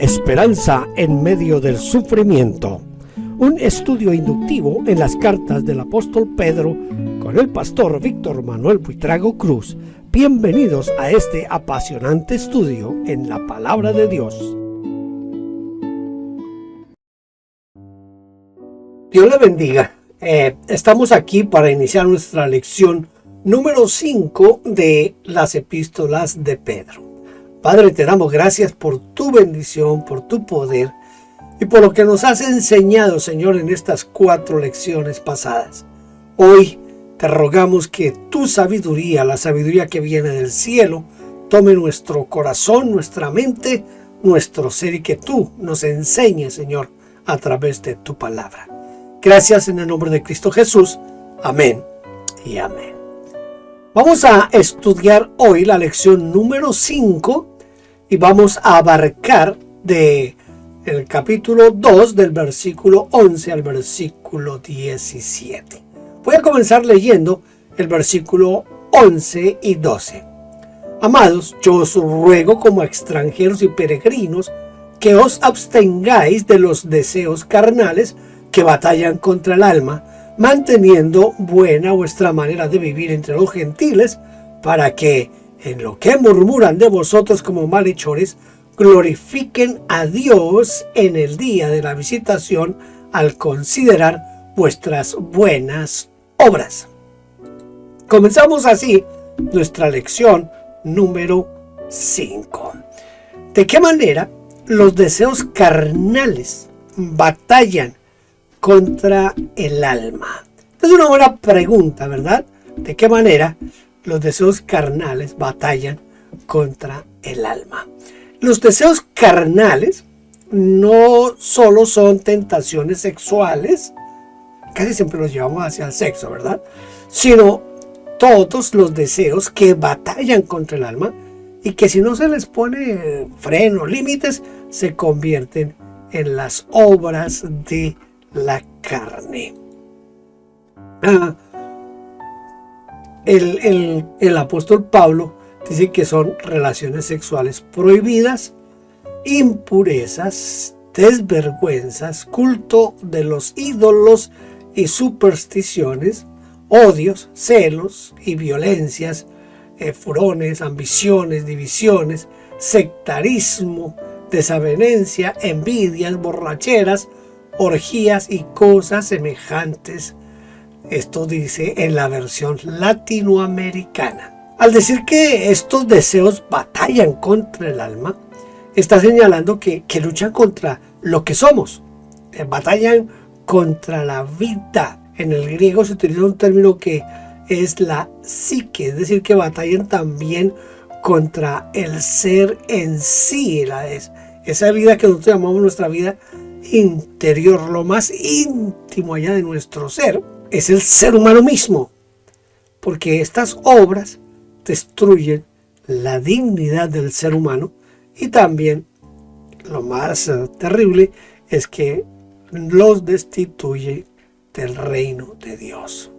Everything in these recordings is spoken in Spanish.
Esperanza en medio del sufrimiento. Un estudio inductivo en las cartas del apóstol Pedro con el pastor Víctor Manuel Buitrago Cruz. Bienvenidos a este apasionante estudio en la palabra de Dios. Dios le bendiga. Estamos aquí para iniciar nuestra lección número 5 de las epístolas de Pedro. Padre, te damos gracias por tu bendición, por tu poder y por lo que nos has enseñado, Señor, en estas 4 lecciones pasadas. Hoy te rogamos que tu sabiduría, la sabiduría que viene del cielo, tome nuestro corazón, nuestra mente, nuestro ser y que tú nos enseñes, Señor, a través de tu palabra. Gracias en el nombre de Cristo Jesús. Amén y amén. Vamos a estudiar hoy la lección número 5 y vamos a abarcar de el capítulo 2 del versículo 11 al versículo 17. Voy a comenzar leyendo el versículo 11 y 12. Amados, yo os ruego como extranjeros y peregrinos que os abstengáis de los deseos carnales que batallan contra el alma, manteniendo buena vuestra manera de vivir entre los gentiles, para que, en lo que murmuran de vosotros como malhechores, glorifiquen a Dios en el día de la visitación al considerar vuestras buenas obras. Comenzamos así nuestra lección número 5. ¿De qué manera los deseos carnales batallan contra el alma? Es una buena pregunta, ¿verdad? ¿De qué manera los deseos carnales batallan contra el alma? Los deseos carnales no solo son tentaciones sexuales, casi siempre los llevamos hacia el sexo, ¿verdad? Sino todos los deseos que batallan contra el alma y que si no se les pone freno, límites, se convierten en las obras de la carne. El apóstol Pablo dice que son relaciones sexuales prohibidas, impurezas, desvergüenzas, culto de los ídolos y supersticiones, odios, celos y violencias, furones, ambiciones, divisiones, sectarismo, desavenencia, envidias, borracheras, orgías y cosas semejantes. Esto dice en la versión latinoamericana. Al decir que estos deseos batallan contra el alma, está señalando que luchan contra lo que somos. Batallan contra la vida. En el griego se utiliza un término que es la psique, es decir, que batallan también contra el ser en sí. Esa vida que nosotros llamamos nuestra vida interior, lo más íntimo allá de nuestro ser, es el ser humano mismo, porque estas obras destruyen la dignidad del ser humano y también lo más terrible es que los destituye del reino de Dios.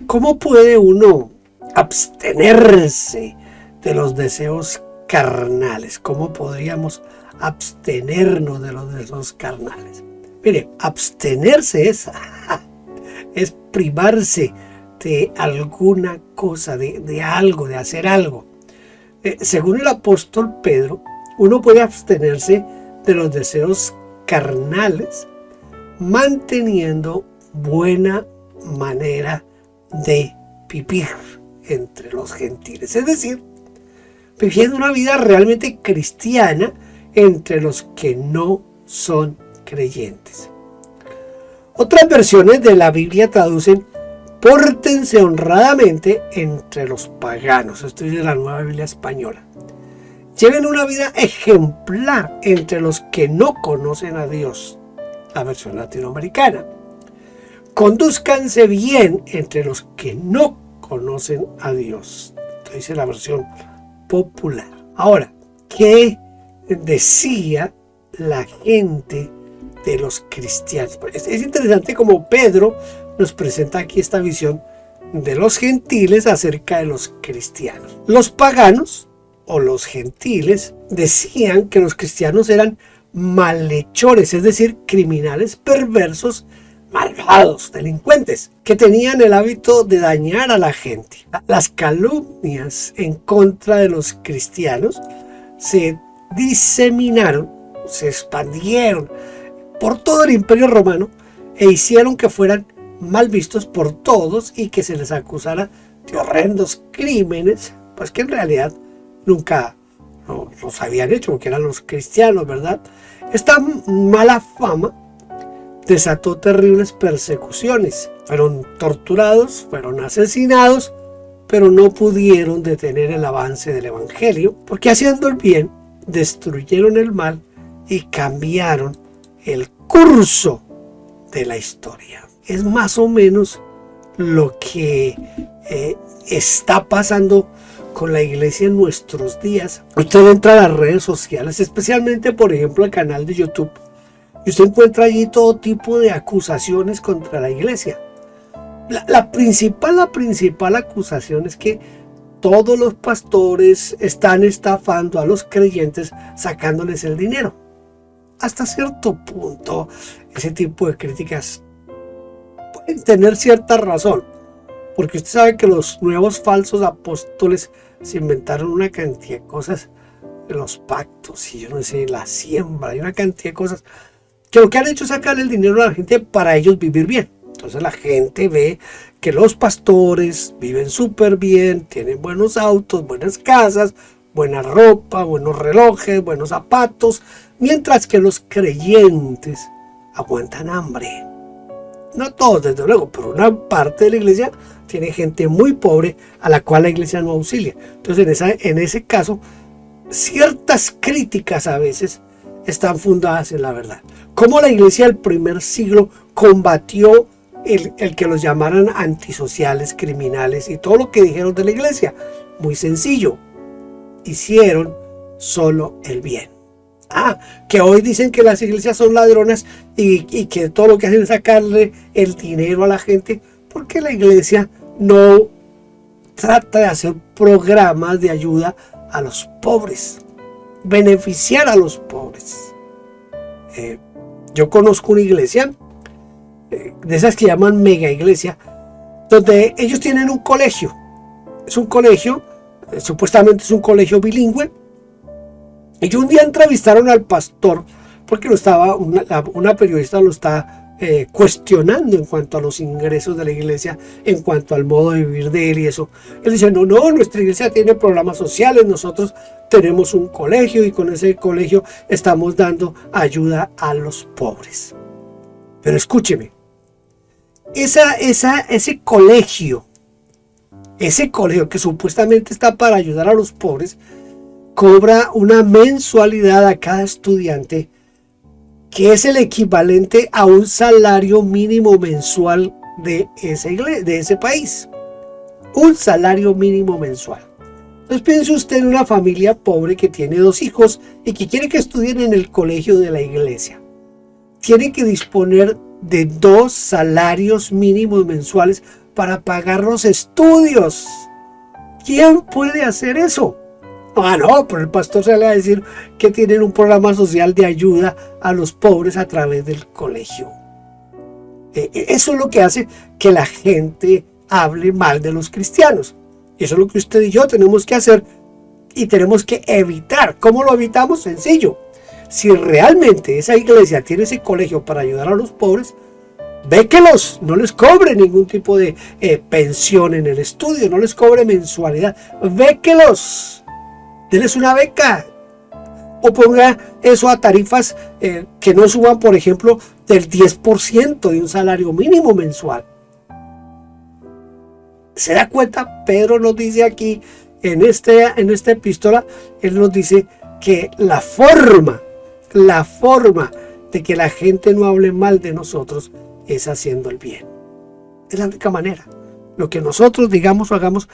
¿Cómo puede uno abstenerse de los deseos carnales? ¿Cómo podríamos abstenernos de los deseos carnales? Mire, abstenerse es privarse de alguna cosa, de algo, de hacer algo. Según el apóstol Pedro, uno puede abstenerse de los deseos carnales manteniendo buena manera de vivir entre los gentiles. Es decir, viviendo una vida realmente cristiana entre los que no son creyentes. Otras versiones de la Biblia traducen: pórtense honradamente entre los paganos. Esto es de la Nueva Biblia Española. Lleven una vida ejemplar entre los que no conocen a Dios. La versión latinoamericana. Condúzcanse bien entre los que no conocen a Dios. Esto dice la versión popular. Ahora, ¿qué decía la gente de los cristianos? Es interesante como Pedro nos presenta aquí esta visión de los gentiles acerca de los cristianos. Los paganos o los gentiles decían que los cristianos eran malhechores, es decir, criminales perversos, malvados, delincuentes, que tenían el hábito de dañar a la gente. Las calumnias en contra de los cristianos se diseminaron, se expandieron por todo el Imperio Romano e hicieron que fueran mal vistos por todos y que se les acusara de horrendos crímenes, pues que en realidad nunca los habían hecho, porque eran los cristianos, ¿verdad? Esta mala fama desató terribles persecuciones. Fueron torturados, fueron asesinados, pero no pudieron detener el avance del Evangelio, porque haciendo el bien, destruyeron el mal y cambiaron el curso de la historia. Es más o menos lo que está pasando con la iglesia en nuestros días. Usted entra a las redes sociales, especialmente por ejemplo al canal de YouTube, y usted encuentra allí todo tipo de acusaciones contra la iglesia. La principal acusación es que todos los pastores están estafando a los creyentes sacándoles el dinero. Hasta cierto punto, ese tipo de críticas pueden tener cierta razón, porque usted sabe que los nuevos falsos apóstoles se inventaron una cantidad de cosas, los pactos y yo no sé, la siembra y una cantidad de cosas que lo que han hecho es sacarle el dinero a la gente para ellos vivir bien. Entonces la gente ve que los pastores viven súper bien, tienen buenos autos, buenas casas, buena ropa, buenos relojes, buenos zapatos, mientras que los creyentes aguantan hambre. No todos, desde luego, pero una parte de la iglesia tiene gente muy pobre a la cual la iglesia no auxilia. Entonces, en ese caso, ciertas críticas a veces están fundadas en la verdad. ¿Cómo la iglesia del primer siglo combatió el que los llamaran antisociales, criminales y todo lo que dijeron de la iglesia? Muy sencillo. Hicieron solo el bien. Que hoy dicen que las iglesias son ladronas y que todo lo que hacen es sacarle el dinero a la gente, porque la iglesia no trata de hacer programas de ayuda a los pobres, beneficiar a los pobres. Yo conozco una iglesia, de esas que llaman mega iglesia, donde ellos tienen un colegio. Es un colegio, supuestamente es un colegio bilingüe. Y un día entrevistaron al pastor porque una periodista lo está cuestionando en cuanto a los ingresos de la iglesia, en cuanto al modo de vivir de él y eso. Él dice, no, nuestra iglesia tiene programas sociales, nosotros tenemos un colegio y con ese colegio estamos dando ayuda a los pobres. Pero escúcheme, ese colegio que supuestamente está para ayudar a los pobres, cobra una mensualidad a cada estudiante que es el equivalente a un salario mínimo mensual de ese país. Un salario mínimo mensual. Entonces piense usted en una familia pobre que tiene 2 hijos y que quiere que estudien en el colegio de la iglesia. Tiene que disponer de 2 salarios mínimos mensuales para pagar los estudios. ¿Quién puede hacer eso? No, pero el pastor sale a decir que tienen un programa social de ayuda a los pobres a través del colegio. Eso es lo que hace que la gente hable mal de los cristianos. Eso es lo que usted y yo tenemos que hacer y tenemos que evitar. ¿Cómo lo evitamos? Sencillo. Si realmente esa iglesia tiene ese colegio para ayudar a los pobres, béquelos, no les cobre ningún tipo de pensión en el estudio, no les cobre mensualidad, béquelos. Denles una beca o ponga eso a tarifas que no suban, por ejemplo, del 10% de un salario mínimo mensual. ¿Se da cuenta? Pedro nos dice aquí en esta epístola, él nos dice que la forma de que la gente no hable mal de nosotros es haciendo el bien. Es la única manera. Lo que nosotros digamos o hagamos.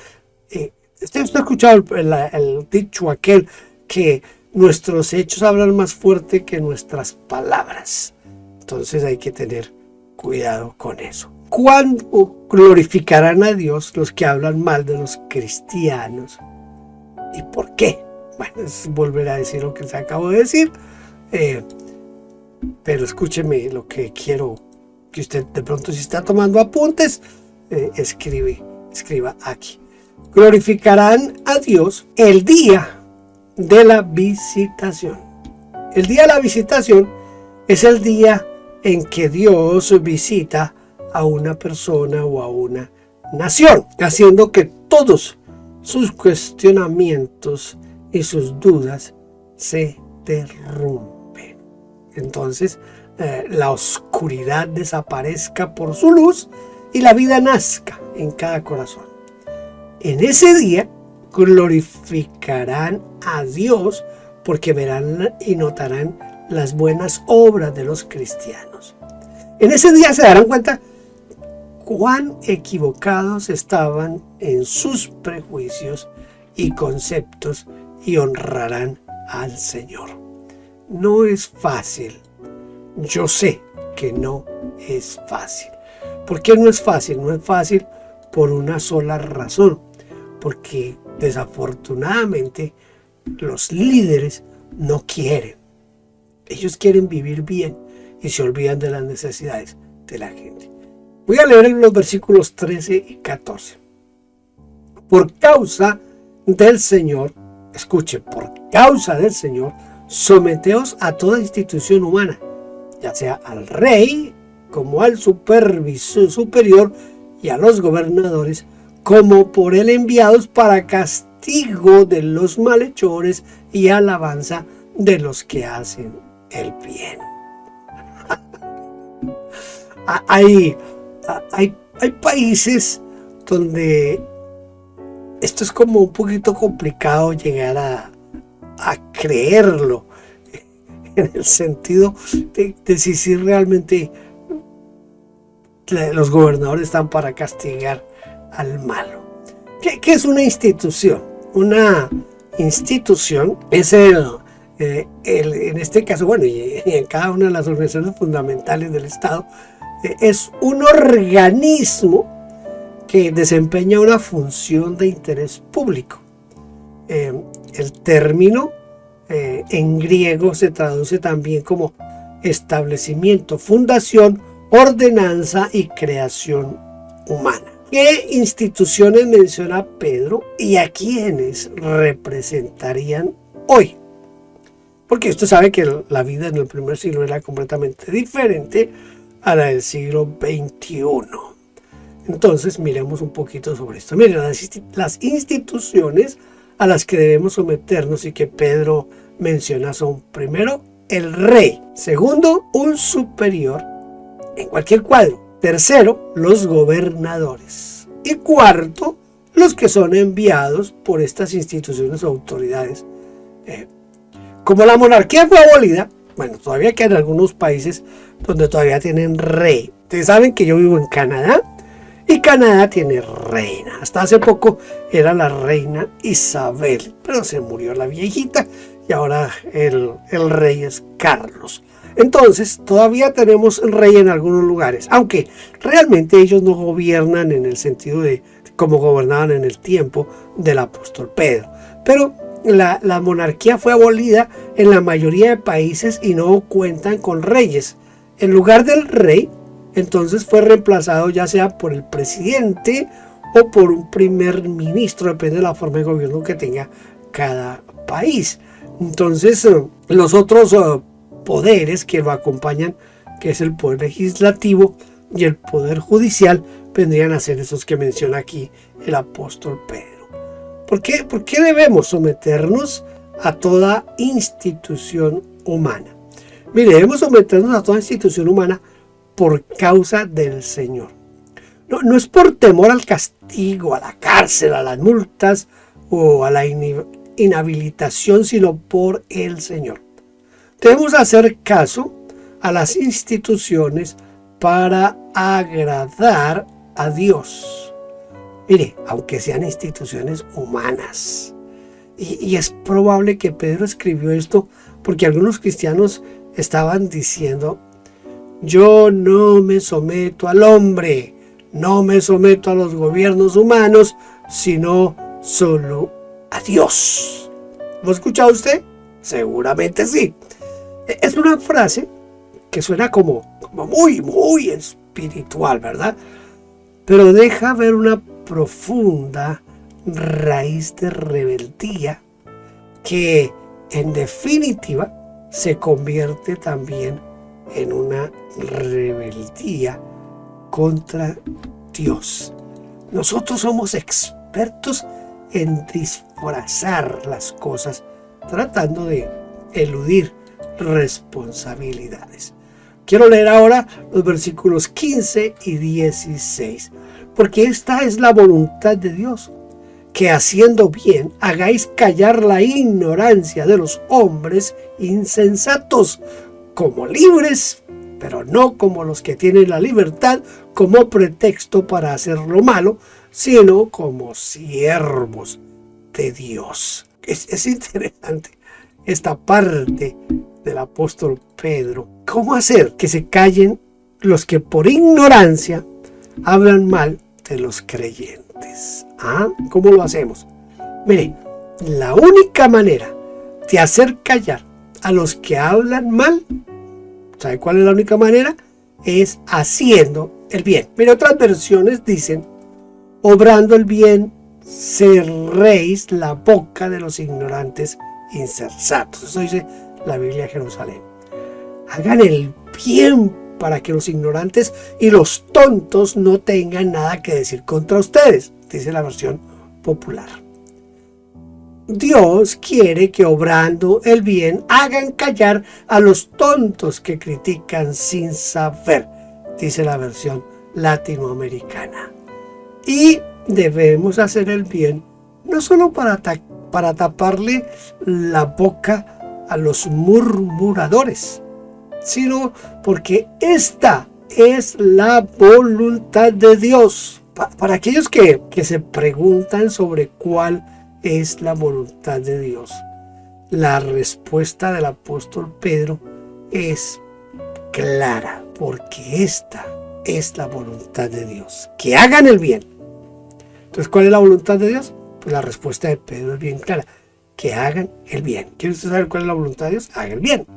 Usted ha escuchado el dicho aquel que nuestros hechos hablan más fuerte que nuestras palabras. Entonces hay que tener cuidado con eso. ¿Cuándo glorificarán a Dios los que hablan mal de los cristianos? ¿Y por qué? Bueno, es volver a decir lo que les acabo de decir, pero escúcheme lo que quiero que usted de pronto, si está tomando apuntes, escriba aquí. Glorificarán a Dios el día de la visitación. El día de la visitación es el día en que Dios visita a una persona o a una nación, haciendo que todos sus cuestionamientos y sus dudas se derrumben. Entonces, la oscuridad desaparezca por su luz y la vida nazca en cada corazón. En ese día glorificarán a Dios porque verán y notarán las buenas obras de los cristianos. En ese día se darán cuenta cuán equivocados estaban en sus prejuicios y conceptos y honrarán al Señor. No es fácil. Yo sé que no es fácil. ¿Por qué no es fácil? No es fácil por una sola razón. Porque desafortunadamente los líderes no quieren. Ellos quieren vivir bien y se olvidan de las necesidades de la gente. Voy a leer los versículos 13 y 14. Por causa del Señor, escuche, por causa del Señor, someteos a toda institución humana, ya sea al rey como al supervisor superior y a los gobernadores como por él enviados para castigo de los malhechores y alabanza de los que hacen el bien. Hay países donde esto es como un poquito complicado llegar a creerlo, en el sentido de si realmente los gobernadores están para castigar al malo. ¿Qué es una institución? Una institución es en este caso, bueno, y en cada una de las organizaciones fundamentales del Estado, es un organismo que desempeña una función de interés público. El término en griego se traduce también como establecimiento, fundación, ordenanza y creación humana. ¿Qué instituciones menciona Pedro y a quiénes representarían hoy? Porque usted sabe que la vida en el primer siglo era completamente diferente a la del siglo XXI. Entonces, miremos un poquito sobre esto. Miren, las instituciones a las que debemos someternos y que Pedro menciona son, primero, el rey. Segundo, un superior en cualquier cuadro. Tercero, los gobernadores. Y cuarto, los que son enviados por estas instituciones o autoridades. Como la monarquía fue abolida, bueno, todavía quedan algunos países donde todavía tienen rey. Ustedes saben que yo vivo en Canadá y Canadá tiene reina. Hasta hace poco era la reina Isabel, pero se murió la viejita y ahora el rey es Carlos. Entonces, todavía tenemos rey en algunos lugares, aunque realmente ellos no gobiernan en el sentido de como gobernaban en el tiempo del apóstol Pedro. Pero la monarquía fue abolida en la mayoría de países y no cuentan con reyes. En lugar del rey, entonces fue reemplazado ya sea por el presidente o por un primer ministro, depende de la forma de gobierno que tenga cada país. Entonces, los otros poderes que lo acompañan, que es el poder legislativo y el poder judicial, vendrían a ser esos que menciona aquí el apóstol Pedro. ¿Por qué debemos someternos a toda institución humana? Mire, debemos someternos a toda institución humana por causa del Señor. No es por temor al castigo, a la cárcel, a las multas o a la inhabilitación, sino por el Señor. Debemos hacer caso a las instituciones para agradar a Dios. Mire, aunque sean instituciones humanas. Y es probable que Pedro escribió esto porque algunos cristianos estaban diciendo: yo no me someto al hombre, no me someto a los gobiernos humanos, sino solo a Dios. ¿Lo ha escuchado usted? Seguramente sí. Es una frase que suena como muy espiritual, ¿verdad? Pero deja ver una profunda raíz de rebeldía que en definitiva se convierte también en una rebeldía contra Dios. Nosotros somos expertos en disfrazar las cosas, tratando de eludir responsabilidades. Quiero leer ahora los versículos 15 y 16, porque esta es la voluntad de Dios, que haciendo bien hagáis callar la ignorancia de los hombres insensatos, como libres, pero no como los que tienen la libertad como pretexto para hacer lo malo, sino como siervos de Dios. Es interesante esta parte del apóstol Pedro. ¿Cómo hacer que se callen los que por ignorancia hablan mal de los creyentes? ¿Cómo lo hacemos? Mire, la única manera de hacer callar a los que hablan mal, ¿sabe cuál es la única manera? Es haciendo el bien. Mire, otras versiones dicen: obrando el bien, cerréis la boca de los ignorantes insensatos. Eso dice la Biblia de Jerusalén. Hagan el bien para que los ignorantes y los tontos no tengan nada que decir contra ustedes, dice la versión popular. Dios quiere que obrando el bien hagan callar a los tontos que critican sin saber, dice la versión latinoamericana. Y debemos hacer el bien no solo para taparle la boca a los murmuradores, sino porque esta es la voluntad de Dios. Para aquellos que se preguntan sobre cuál es la voluntad de Dios, la respuesta del apóstol Pedro es clara, porque esta es la voluntad de Dios, que hagan el bien. Entonces, ¿cuál es la voluntad de Dios? Pues la respuesta de Pedro es bien clara: que hagan el bien. ¿Quiere usted saber cuál es la voluntad de Dios? Hagan el bien.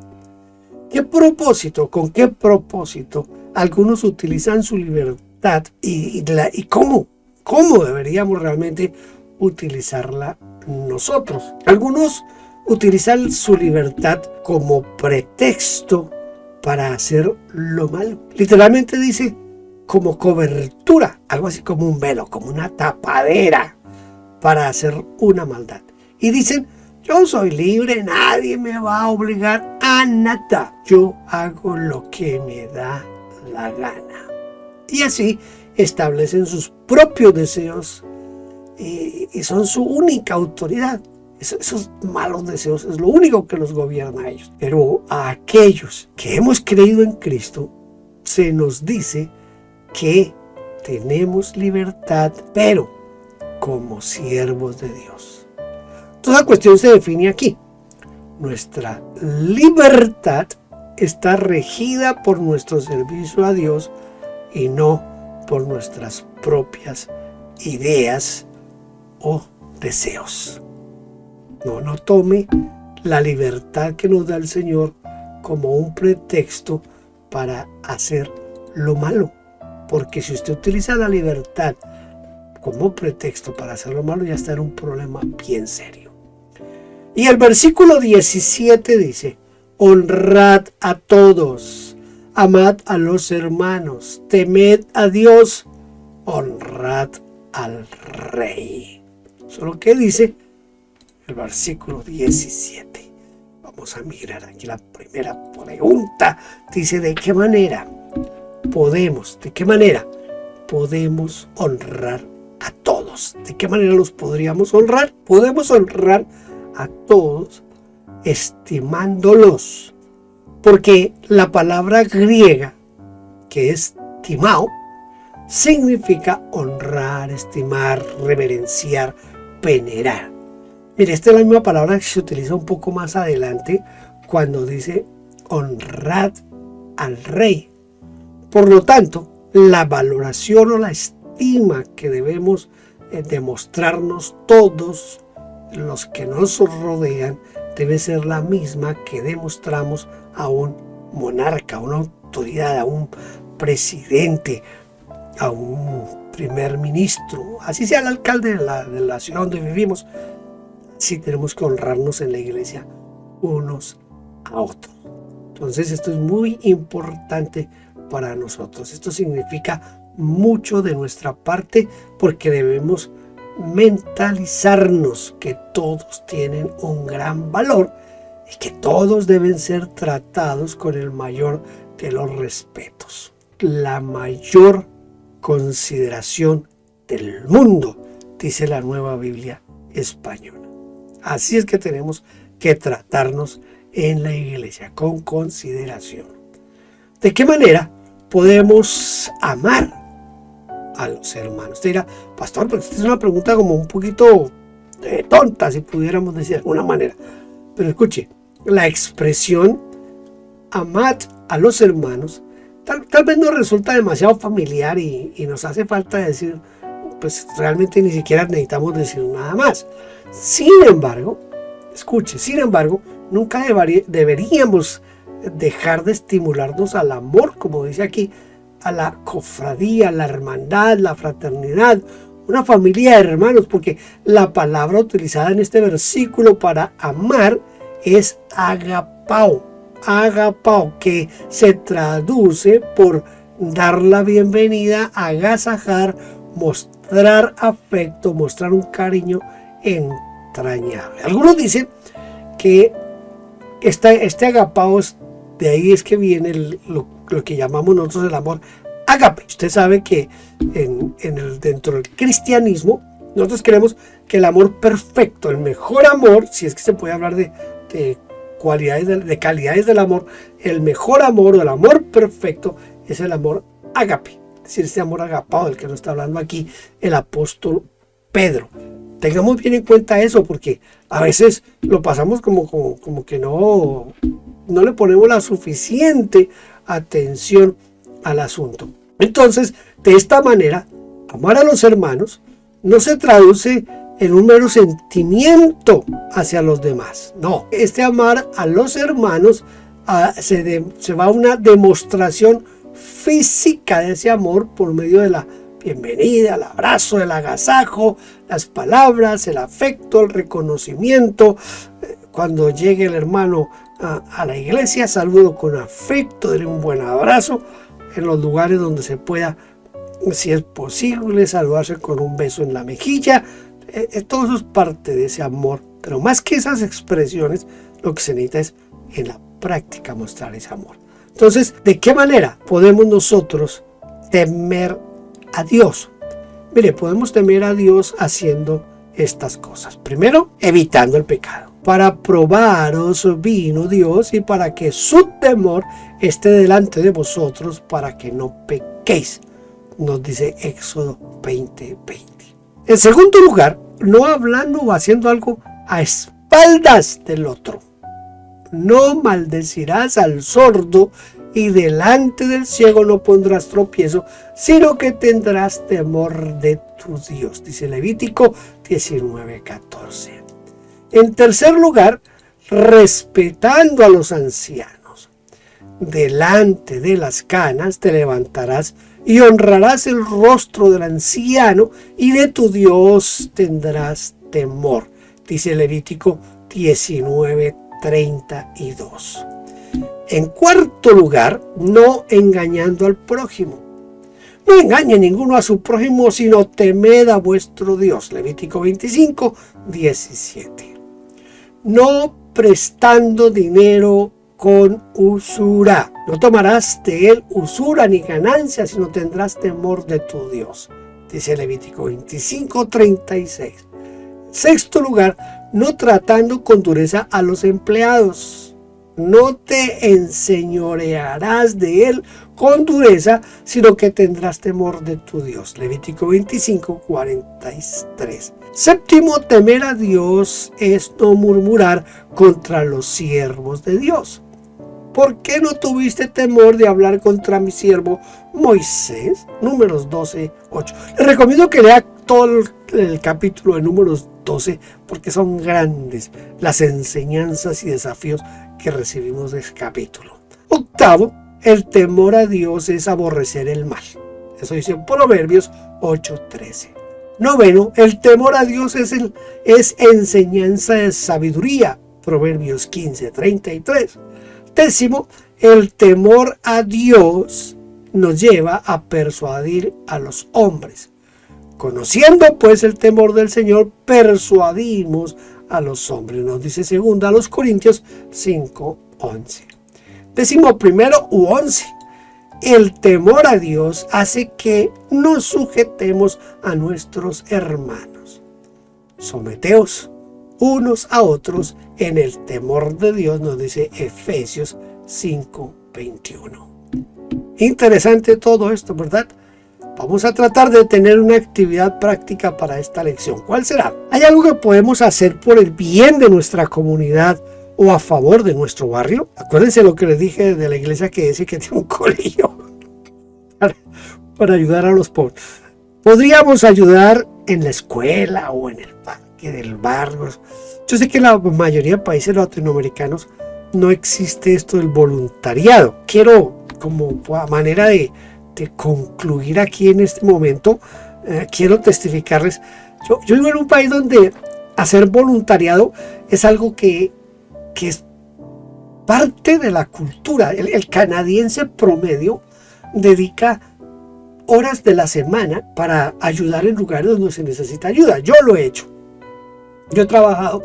¿Qué propósito? ¿Con qué propósito algunos utilizan su libertad y cómo deberíamos realmente utilizarla nosotros? Algunos utilizan su libertad como pretexto para hacer lo malo. Literalmente dice como cobertura, algo así como un velo, como una tapadera para hacer una maldad. Y dicen: yo soy libre, nadie me va a obligar a nada. Yo hago lo que me da la gana. Y así establecen sus propios deseos y son su única autoridad. Esos malos deseos es lo único que los gobierna a ellos. Pero a aquellos que hemos creído en Cristo, se nos dice que tenemos libertad, pero como siervos de Dios. Toda la cuestión se define aquí. Nuestra libertad está regida por nuestro servicio a Dios y no por nuestras propias ideas o deseos. No tome la libertad que nos da el Señor como un pretexto para hacer lo malo. Porque si usted utiliza la libertad como pretexto para hacer lo malo, ya está en un problema bien serio. Y el versículo 17 dice: honrad a todos, amad a los hermanos, temed a Dios, honrad al Rey. Eso es lo que dice el versículo 17. Vamos a mirar aquí la primera pregunta. Dice: ¿de qué manera podemos honrar a todos? ¿De qué manera los podríamos honrar? Podemos honrar a todos estimándolos, porque la palabra griega, que es timao, significa honrar, estimar, reverenciar, venerar. Mire, esta es la misma palabra que se utiliza un poco más adelante cuando dice honrad al Rey. Por lo tanto, la valoración o la estima que debemos demostrarnos todos los que nos rodean debe ser la misma que demostramos a un monarca, a una autoridad, a un presidente, a un primer ministro, así sea el alcalde de la ciudad donde vivimos. Sí tenemos que honrarnos en la iglesia unos a otros. Entonces esto es muy importante para nosotros. Esto significa mucho de nuestra parte porque debemos mentalizarnos que todos tienen un gran valor y que todos deben ser tratados con el mayor de los respetos, la mayor consideración del mundo, dice la Nueva Biblia Española. Así es que tenemos que tratarnos en la iglesia con consideración. ¿De qué manera podemos amar a los hermanos? Usted dirá, pastor, pero esta es una pregunta como un poquito tonta, si pudiéramos decir de alguna manera. Pero escuche, la expresión amad a los hermanos tal vez nos resulta demasiado familiar y nos hace falta decir, pues realmente ni siquiera necesitamos decir nada más. Sin embargo, escuche, nunca deberíamos dejar de estimularnos al amor, como dice aquí, a la cofradía, la hermandad, la fraternidad, una familia de hermanos, porque la palabra utilizada en este versículo para amar es agapao, que se traduce por dar la bienvenida, agasajar, mostrar afecto, mostrar un cariño entrañable. Algunos dicen que este agapao, de ahí es que viene lo que llamamos nosotros el amor ágape. Usted sabe que dentro del cristianismo nosotros creemos que el amor perfecto, el mejor amor, si es que se puede hablar de calidades del amor, el mejor amor o el amor perfecto es el amor ágape, es decir, este amor agapado del que nos está hablando aquí el apóstol Pedro. Tengamos bien en cuenta eso, porque a veces lo pasamos como que no le ponemos la suficiente atención al asunto. Entonces, de esta manera, amar a los hermanos no se traduce en un mero sentimiento hacia los demás. No, este amar a los hermanos se va a una demostración física de ese amor por medio de la bienvenida, el abrazo, el agasajo, las palabras, el afecto, el reconocimiento. Cuando llegue el hermano a la iglesia, saludo con afecto, darle un buen abrazo. En los lugares donde se pueda, si es posible, saludarse con un beso en la mejilla. Todo eso es parte de ese amor. Pero más que esas expresiones, lo que se necesita es en la práctica mostrar ese amor. Entonces, ¿de qué manera podemos nosotros temer a Dios? Mire, podemos temer a Dios haciendo estas cosas. Primero, evitando el pecado. Para probaros vino Dios y para que su temor esté delante de vosotros, para que no pequéis, nos dice Éxodo 20:20. En segundo lugar, no hablando o haciendo algo a espaldas del otro. No maldecirás al sordo y delante del ciego no pondrás tropiezo, sino que tendrás temor de tu Dios, dice Levítico 19:14. En tercer lugar, respetando a los ancianos. Delante de las canas te levantarás y honrarás el rostro del anciano y de tu Dios tendrás temor, dice Levítico 19:32. En cuarto lugar, no engañando al prójimo. No engañe ninguno a su prójimo, sino temed a vuestro Dios. Levítico 25:17. No prestando dinero con usura. No tomarás de él usura ni ganancia, sino tendrás temor de tu Dios, dice Levítico 25:36. Sexto lugar, no tratando con dureza a los empleados. No te enseñorearás de él con dureza, sino que tendrás temor de tu Dios. Levítico 25:43. Séptimo, temer a Dios es no murmurar contra los siervos de Dios. ¿Por qué no tuviste temor de hablar contra mi siervo Moisés? Números 12:8. Les recomiendo que lea todo el capítulo de Números 12 porque son grandes las enseñanzas y desafíos que recibimos de este capítulo. Octavo, el temor a Dios es aborrecer el mal. Eso dice Proverbios 8:13. Noveno, el temor a Dios es enseñanza de sabiduría. Proverbios 15:33. Décimo, el temor a Dios nos lleva a persuadir a los hombres. Conociendo pues el temor del Señor, persuadimos a los hombres. Nos dice 2 Corintios 5:11. Décimo primero u 11. El temor a Dios hace que nos sujetemos a nuestros hermanos. Someteos unos a otros en el temor de Dios, nos dice Efesios 5:21. Interesante todo esto, ¿verdad? Vamos a tratar de tener una actividad práctica para esta lección. ¿Cuál será? ¿Hay algo que podemos hacer por el bien de nuestra comunidad o a favor de nuestro barrio? Acuérdense lo que les dije de la iglesia que dice que tiene un colegio para ayudar a los pobres. Podríamos ayudar en la escuela o en el parque del barrio. Yo sé que en la mayoría de países latinoamericanos no existe esto del voluntariado. Quiero, como a manera de concluir aquí en este momento, quiero testificarles. Yo vivo en un país donde hacer voluntariado es algo que es parte de la cultura. El canadiense promedio dedica horas de la semana para ayudar en lugares donde se necesita ayuda. Yo lo he hecho. Yo he trabajado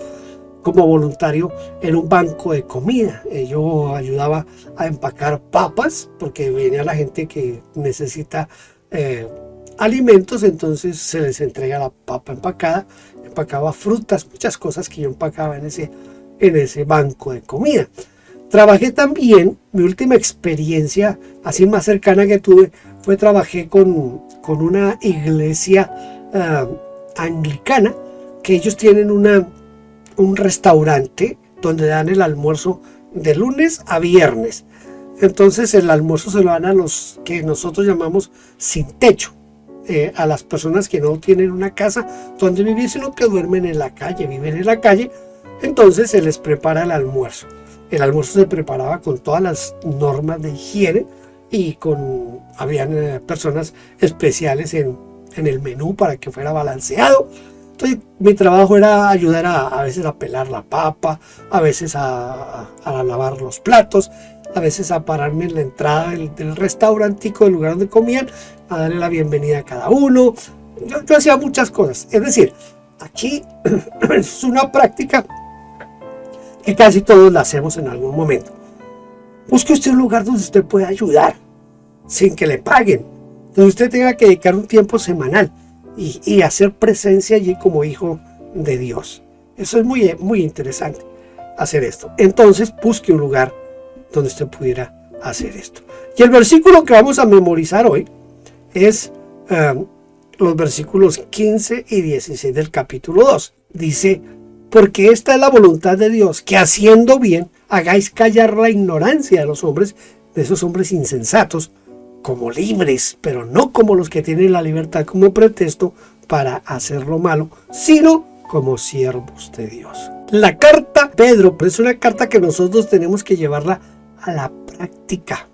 como voluntario en un banco de comida. Yo ayudaba a empacar papas porque venía la gente que necesita alimentos, entonces se les entrega la papa empacada. Empacaba frutas, muchas cosas que yo empacaba en ese banco de comida. Trabajé también, mi última experiencia así más cercana que tuve trabajé con una iglesia anglicana, que ellos tienen un restaurante donde dan el almuerzo de lunes a viernes. Entonces el almuerzo se lo dan a los que nosotros llamamos sin techo, a las personas que no tienen una casa donde vivir, sino que duermen en la calle, viven en la calle. Entonces se les prepara el almuerzo. El almuerzo se preparaba con todas las normas de higiene y habían personas especiales en el menú para que fuera balanceado. Entonces mi trabajo era ayudar a veces a pelar la papa, a veces a lavar los platos, a veces a pararme en la entrada del restaurantico, del lugar donde comían, a darle la bienvenida a cada uno. Yo hacía muchas cosas. Es decir, aquí es una práctica que casi todos la hacemos en algún momento. Busque usted un lugar donde usted pueda ayudar sin que le paguen, donde usted tenga que dedicar un tiempo semanal y hacer presencia allí como hijo de Dios. Eso es muy, muy interesante, hacer esto. Entonces busque un lugar donde usted pudiera hacer esto. Y el versículo que vamos a memorizar hoy es los versículos 15 y 16 del capítulo 2. Dice: porque esta es la voluntad de Dios, que haciendo bien hagáis callar la ignorancia de los hombres, de esos hombres insensatos, como libres, pero no como los que tienen la libertad como pretexto para hacer lo malo, sino como siervos de Dios. La carta Pedro es una carta que nosotros tenemos que llevarla a la práctica,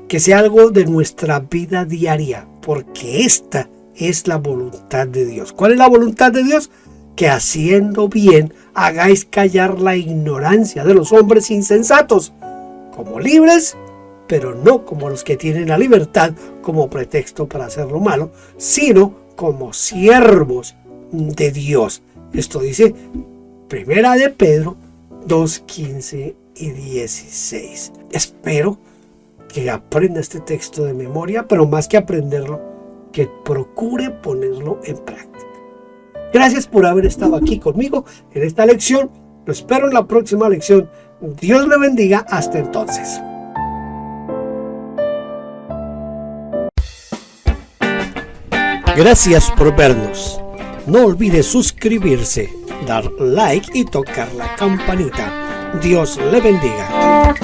que sea algo de nuestra vida diaria, porque esta es la voluntad de Dios. ¿Cuál es la voluntad de Dios? Que haciendo bien hagáis callar la ignorancia de los hombres insensatos, como libres, pero no como los que tienen la libertad como pretexto para hacer lo malo, sino como siervos de Dios. Esto dice Primera de Pedro 2:15 y 16. Espero que aprenda este texto de memoria, pero más que aprenderlo, que procure ponerlo en práctica. Gracias por haber estado aquí conmigo en esta lección. Lo espero en la próxima lección. Dios le bendiga. Hasta entonces. Gracias por vernos. No olvide suscribirse, dar like y tocar la campanita. Dios le bendiga.